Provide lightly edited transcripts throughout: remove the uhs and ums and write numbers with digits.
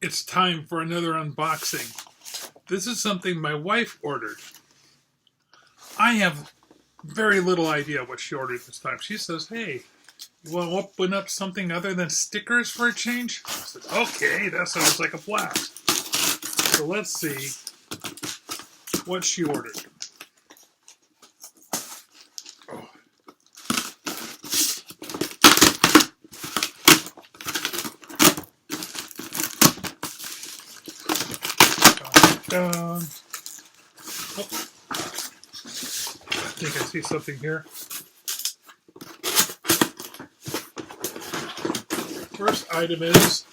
It's time for another unboxing. This is something my wife ordered. I have very little idea what she ordered this time. She says, hey, you want to open up something other than stickers for a change? I said, okay, that sounds like a blast. So let's see what she ordered. Oh. Oh. I think I see something here. First item is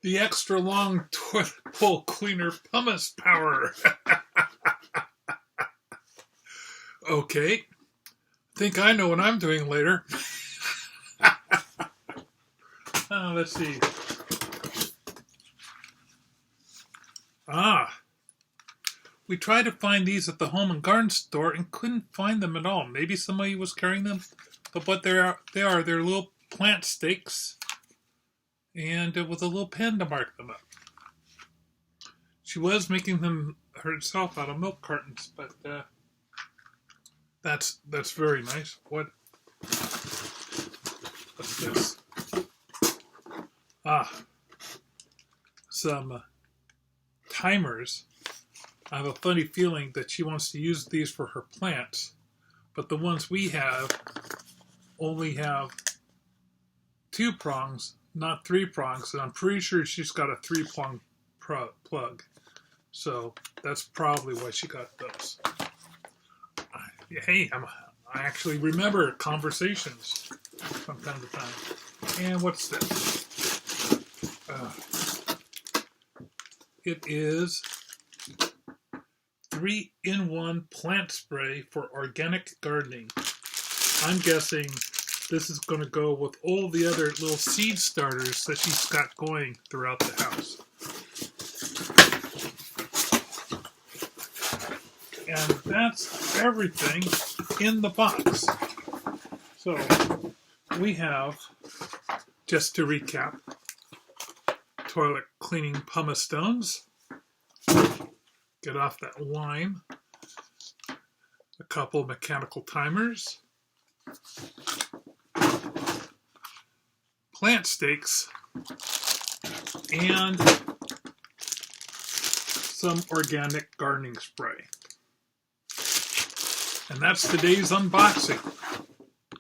the extra long toilet bowl cleaner pumice power. Okay, I think I know what I'm doing later. Let's see. We tried to find these at the Home and Garden store and couldn't find them at all. Maybe somebody was carrying them, but what they are, they're little plant stakes, and with a little pen to mark them up. She was making them herself out of milk cartons, but that's very nice. What's this? Some timers. I have a funny feeling that she wants to use these for her plants, but the ones we have only have 2 prongs, not 3 prongs, and I'm pretty sure she's got a 3-prong plug. So that's probably why she got those. Hey, I actually remember conversations from time to time. And what's this? It is 3-in-1 plant spray for organic gardening. I'm guessing this is going to go with all the other little seed starters that she's got going throughout the house. And that's everything in the box. So we have, just to recap, toilet cleaning pumice stones. Get off that lime. A couple mechanical timers. Plant stakes. And some organic gardening spray. And that's today's unboxing.